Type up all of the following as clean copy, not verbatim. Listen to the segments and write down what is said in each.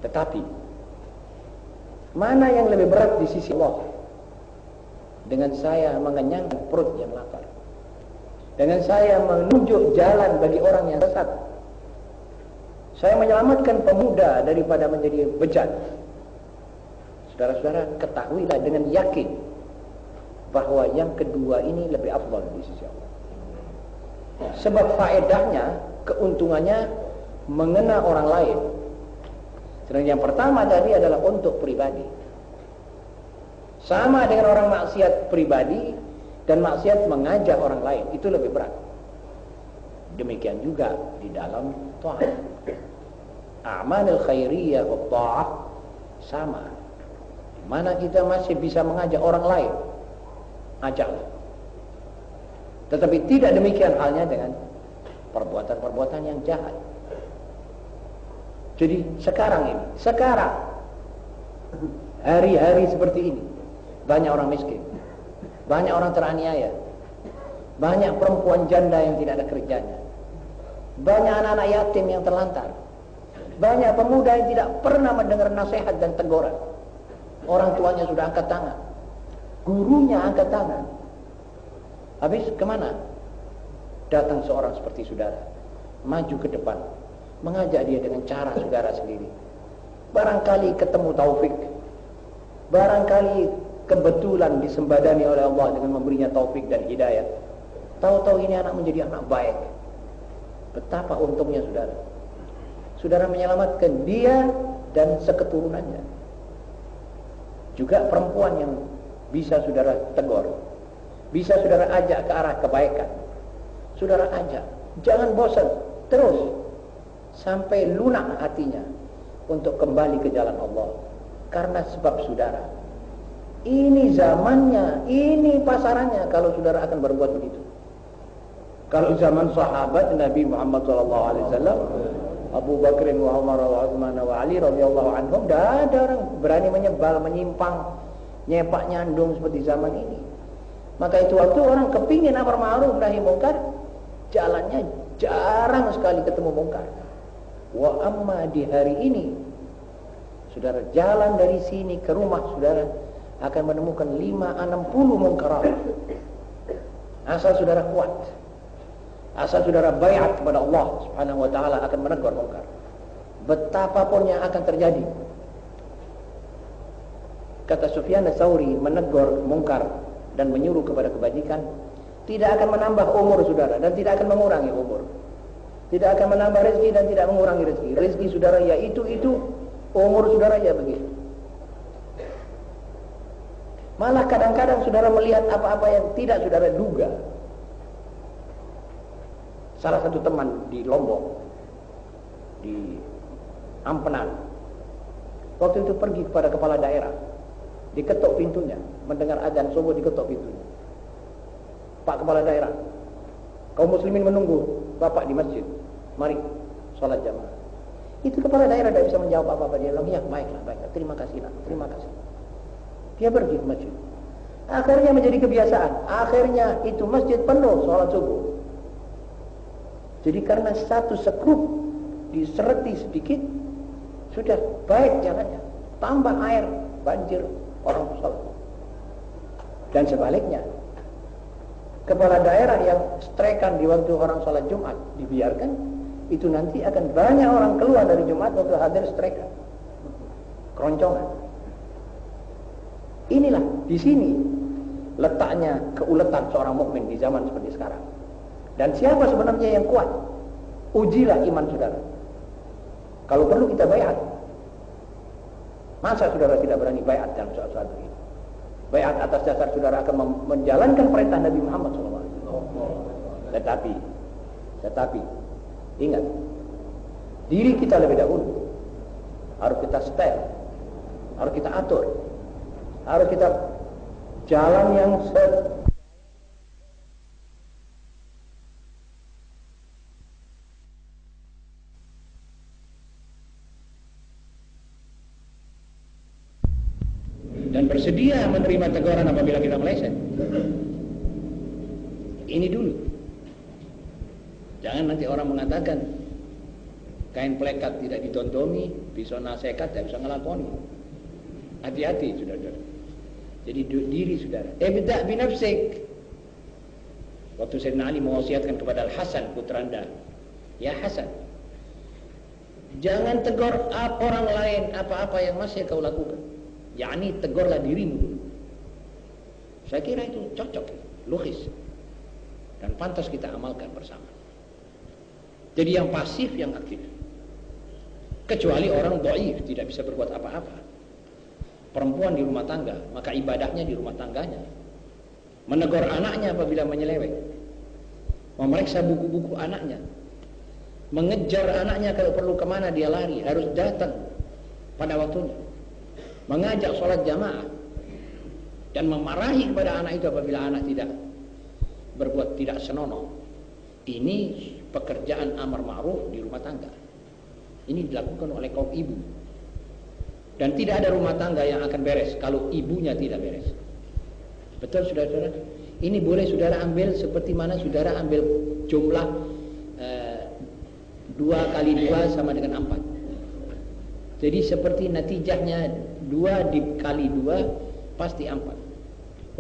Tetapi mana yang lebih berat di sisi Allah? Dengan saya mengenyangkan perut yang lapar, dengan saya menunjuk jalan bagi orang yang sesat, saya menyelamatkan pemuda daripada menjadi bejat. Saudara-saudara, ketahuilah dengan yakin bahwa yang kedua ini lebih afdal di sisi Allah. Sebab faedahnya, keuntungannya mengena orang lain. Sedangkan yang pertama tadi adalah untuk pribadi. Sama dengan orang maksiat pribadi dan maksiat mengajak orang lain, itu lebih berat. Demikian juga di dalam ta'ah. A'malul khairiyah wa ta'ah sama. Di mana kita masih bisa mengajak orang lain, ajaklah. Tetapi tidak demikian halnya dengan perbuatan-perbuatan yang jahat. Jadi sekarang hari-hari seperti ini, banyak orang miskin, banyak orang teraniaya, banyak perempuan janda yang tidak ada kerjanya, banyak anak-anak yatim yang terlantar, banyak pemuda yang tidak pernah mendengar nasihat dan teguran. Orang tuanya sudah angkat tangan, gurunya angkat tangan. Habis kemana? Datang seorang seperti saudara, maju ke depan, mengajak dia dengan cara saudara sendiri. Barangkali ketemu taufik, barangkali kebetulan disembadani oleh Allah dengan memberinya taufik dan hidayah. Tahu-tahu ini anak menjadi anak baik. Betapa untungnya saudara. Saudara menyelamatkan dia dan seketurunannya. Juga perempuan yang bisa saudara tegur, bisa saudara ajak ke arah kebaikan. Saudara ajak, jangan bosan, terus sampai lunak hatinya untuk kembali ke jalan Allah. Karena sebab saudara, ini zamannya, ini pasarannya kalau saudara akan berbuat begitu. Kalau zaman sahabat Nabi Muhammad SAW, Abu Bakr wa Umar wa Uthman wa Ali radhiyallahu anhum, tidak ada orang berani menyebal, menyimpang, nyepak nyandung seperti zaman ini. Maka itu waktu orang kepingin amar ma'ruf nahi mungkar, jalannya jarang sekali ketemu mungkar. Wa amma di hari ini, saudara jalan dari sini ke rumah saudara akan menemukan 5-60 mungkarat. Asal saudara kuat, asal saudara bayat kepada Allah Subhanahu wa taala akan menegur mungkar. Betapapun yang akan terjadi. Kata Sufyan Ats-Tsauri, menegur mungkar dan menyuruh kepada kebajikan tidak akan menambah umur saudara dan tidak akan mengurangi umur. Tidak akan menambah rezeki dan tidak mengurangi rezeki. Rezeki saudara ya itu, umur saudara ya begitu. Malah kadang-kadang saudara melihat apa-apa yang tidak saudara duga. Salah satu teman di Lombok, di Ampenan, waktu itu pergi kepada kepala daerah, diketok pintunya, mendengar azan subuh diketok pintunya. Pak Kepala Daerah, kaum muslimin menunggu Bapak di masjid, mari sholat jamaah. Itu kepala daerah tidak bisa menjawab apa-apa. Dia bilang, ya baiklah, terima kasih nak, terima kasih. Dia pergi ke masjid. Akhirnya menjadi kebiasaan. Akhirnya itu masjid penuh sholat subuh. Jadi karena satu sekrup disereti sedikit, sudah baik jalannya. Tambah air, banjir, orang sholat. Dan sebaliknya, kepala daerah yang strekan di waktu orang sholat Jumat dibiarkan, itu nanti akan banyak orang keluar dari Jumat untuk hadir strekan, keroncongan. Inilah di sini letaknya keuletan seorang mukmin di zaman seperti sekarang. Dan siapa sebenarnya yang kuat? Ujilah iman saudara. Kalau perlu kita bayat. Masa saudara tidak berani bayat dalam soal-soal begini? Bayat atas dasar saudara akan menjalankan perintah Nabi Muhammad SAW. Tetapi ingat, diri kita lebih dahulu harus kita setel, harus kita atur, harus kita jalan yang dan bersedia menerima teguran apabila kita meleset. Ini dulu. Jangan nanti orang mengatakan Kain plekat tidak ditontomi, pisau nasehat tidak bisa ngelakoni. Hati-hati saudara. Jadi diri saudara. Ibda' binafsik. Waktu Sayyidina Ali mewasiatkan kepada Al-Hasan putra anda, ya Hasan, jangan tegur orang lain apa-apa yang masih kau lakukan. Yakni tegurlah dirimu dulu. Saya kira itu cocok, logis, dan pantas kita amalkan bersama. Jadi yang pasif, yang aktif. Kecuali orang dhaif, tidak bisa berbuat apa-apa. Perempuan di rumah tangga, maka ibadahnya di rumah tangganya. Menegur anaknya apabila menyeleweng. Memeriksa buku-buku anaknya. Mengejar anaknya kalau perlu kemana dia lari, harus datang pada waktunya. Mengajak sholat jamaah. Dan memarahi kepada anak itu apabila anak tidak berbuat tidak senonoh. Ini pekerjaan amar ma'ruf di rumah tangga. Ini dilakukan oleh kaum ibu. Dan tidak ada rumah tangga yang akan beres kalau ibunya tidak beres. Betul saudara-saudara? Ini boleh saudara ambil seperti mana saudara ambil jumlah 2 kali 2 sama dengan 4. Jadi seperti natijahnya 2 dikali 2 pasti 4.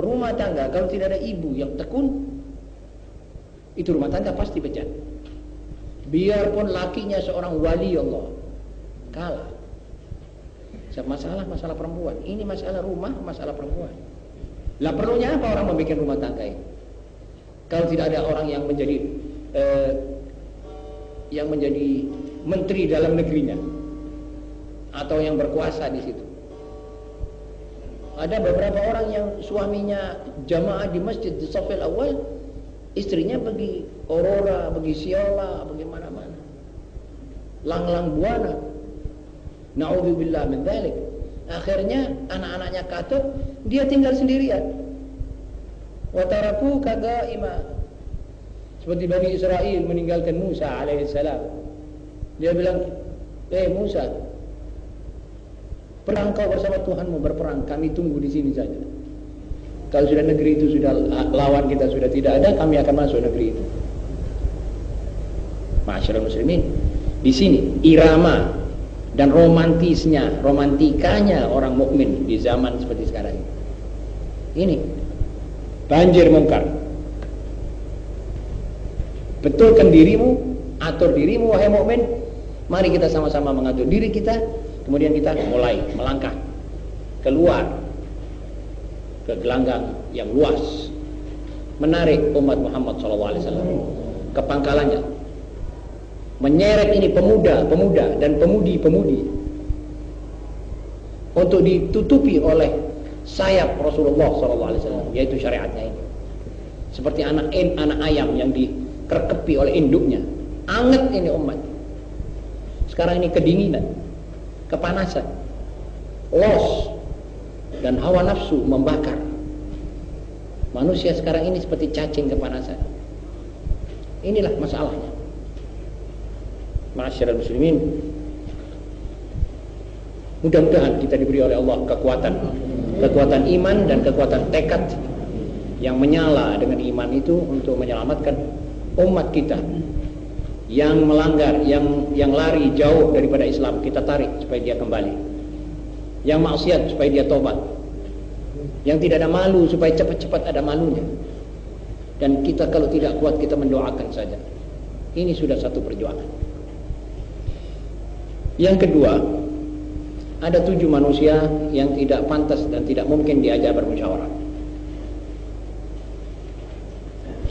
Rumah tangga kalau tidak ada ibu yang tekun, itu rumah tangga pasti bejat. Biarpun lakinya seorang wali Allah, kalah. Masalah perempuan. Ini masalah rumah, masalah perempuan. Lah perlunya apa orang membuat rumah tangga ini? Kalau tidak ada orang yang menjadi menteri dalam negerinya atau yang berkuasa di situ. Ada beberapa orang yang suaminya jamaah di masjid di safil awal, istrinya pergi Aurora, pergi Siola, pergi mana-mana. Lang-lang buana. Na'udzubillah min dzalik. Akhirnya anak-anaknya katut, dia tinggal sendirian. Wa taraku kagaima. Seperti Bani Israel meninggalkan Musa alaihissalam. Dia bilang, Musa, perang kau bersama Tuhanmu, berperang, kami tunggu di sini saja. Kalau sudah negeri itu sudah lawan kita sudah tidak ada, kami akan masuk negeri itu. Ma'asyiral muslimin, di sini irama dan romantikanya orang mukmin di zaman seperti sekarang ini. Ini banjir mungkar. Betulkan dirimu, atur dirimu wahai mukmin. Mari kita sama-sama mengatur diri kita, kemudian kita mulai melangkah keluar ke gelanggang yang luas, menarik umat Muhammad SAW ke pangkalannya, menyeret ini pemuda-pemuda dan pemudi-pemudi untuk ditutupi oleh sayap Rasulullah SAW, yaitu syariatnya ini. Seperti anak ayam yang dikerkepi oleh induknya. Anget ini umat. Sekarang ini kedinginan, kepanasan, los, dan hawa nafsu membakar. Manusia sekarang ini seperti cacing kepanasan. Inilah masalahnya. Ma'asyiral muslimin, mudah-mudahan kita diberi oleh Allah kekuatan iman dan kekuatan tekad yang menyala dengan iman itu untuk menyelamatkan umat kita yang melanggar, yang lari jauh daripada Islam, kita tarik supaya dia kembali. Yang maksiat supaya dia tobat. Yang tidak ada malu supaya cepat-cepat ada malunya. Dan kita kalau tidak kuat kita mendoakan saja. Ini sudah satu perjuangan. Yang kedua, ada 7 manusia yang tidak pantas dan tidak mungkin diajak bermusyawarah.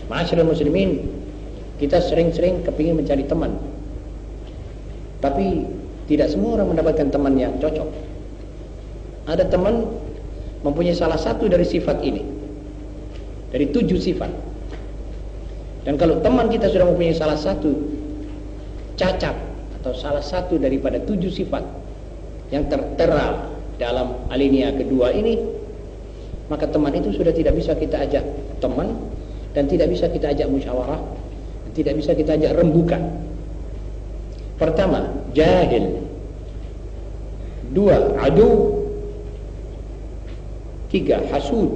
Ma'asyiral muslimin, kita sering-sering kepingin mencari teman, tapi tidak semua orang mendapatkan teman yang cocok. Ada teman mempunyai salah satu dari sifat ini, dari 7 sifat. Dan kalau teman kita sudah mempunyai salah satu cacat atau salah satu daripada 7 sifat yang tertera dalam alinea kedua ini, maka teman itu sudah tidak bisa kita ajak teman, dan tidak bisa kita ajak musyawarah, dan tidak bisa kita ajak rembukan. Pertama, jahil. 2, adu. 3, hasud.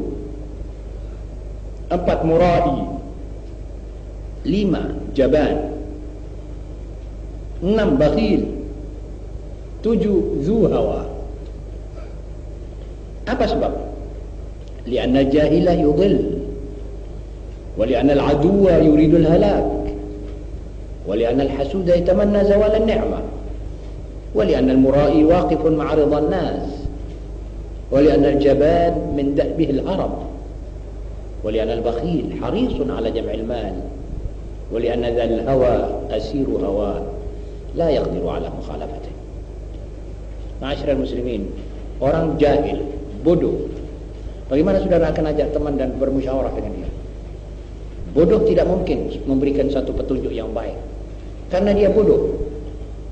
4, murai. 5, jaban. 6 bakhil, 7 zu hawa. Apa sebab? Li'anna al-jahila yudhil, wa li'anna al-aduwa yuridu al-halak, wa li'anna al-hasuda yatamanna zawal an-ni'mah, wa li'anna al-mura'i waqifun ma'a ridha an-nas, wa li'anna al-jaban min da'bihi al-arab, wa li'anna al-bakhil harisun 'ala jam'i al-mal, wa li'anna dhal hawa asiru hawa la yaqdiru 'ala mukhalafatihi. Ma'asyiral muslimin, orang jahil, bodoh, bagaimana saudara akan ajak teman dan bermusyawarah dengan dia? Bodoh tidak mungkin memberikan satu petunjuk yang baik, karena dia bodoh.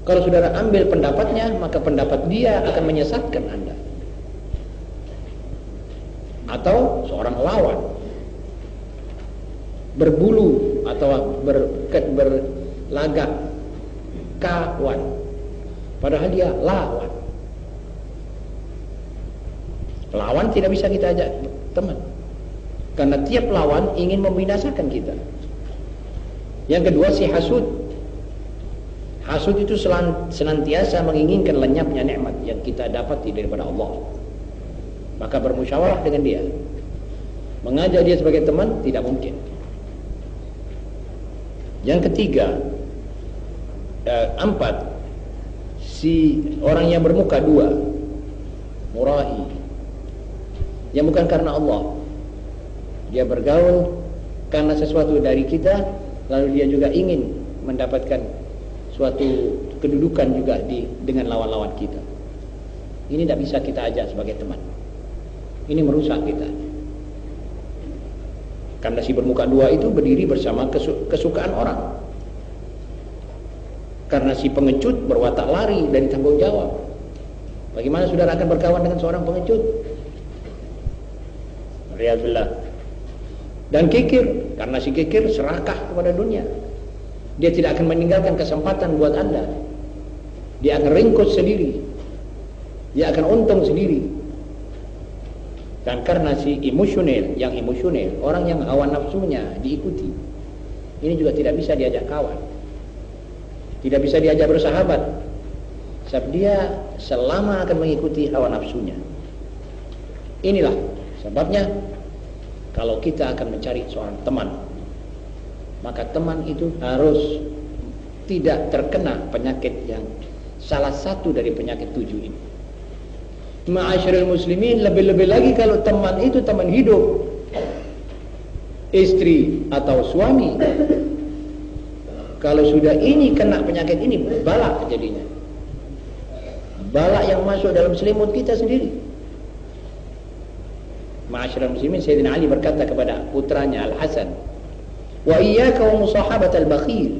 Kalau saudara ambil pendapatnya, maka pendapat dia akan menyesatkan Anda. Atau seorang lawan, berbulu atau berlagak kawan, padahal dia lawan. Lawan tidak bisa kita ajak teman, karena tiap lawan ingin membinasakan kita. Yang kedua, si hasud. Hasud itu senantiasa menginginkan lenyapnya nikmat yang kita dapati daripada Allah. Maka bermusyawarah dengan dia, mengajak dia sebagai teman tidak mungkin. Yang ketiga, 4, si orang yang bermuka 2, mura'i, yang bukan karena Allah. Dia bergaul karena sesuatu dari kita, lalu dia juga ingin mendapatkan suatu kedudukan juga dengan lawan-lawan kita. Ini tidak bisa kita ajak sebagai teman. Ini merusak kita. Karena si bermuka 2 itu berdiri bersama kesukaan orang. Karena si pengecut berwatak lari dari tanggung jawab. Bagaimana saudara akan berkawan dengan seorang pengecut? Riyadullah. Dan kikir, karena si kikir serakah kepada dunia. Dia tidak akan meninggalkan kesempatan buat Anda. Dia akan ringkus sendiri, dia akan untung sendiri. Dan karena si emosional, orang yang hawa nafsunya diikuti, ini juga tidak bisa diajak kawan, tidak bisa diajak bersahabat, sebab dia selama akan mengikuti hawa nafsunya. Inilah sebabnya, kalau kita akan mencari seorang teman, maka teman itu harus tidak terkena penyakit yang salah satu dari penyakit 7 ini. Ma'asyiral muslimin, lebih-lebih lagi kalau teman itu teman hidup, istri atau suami. Kalau sudah ini kena penyakit ini, balak jadinya. Balak yang masuk dalam selimut kita sendiri. Ma'asyiral muslimin, Sayyidina Ali berkata kepada putranya Al-Hasan, "Wa iyyaka wa musahabat al-bakhil."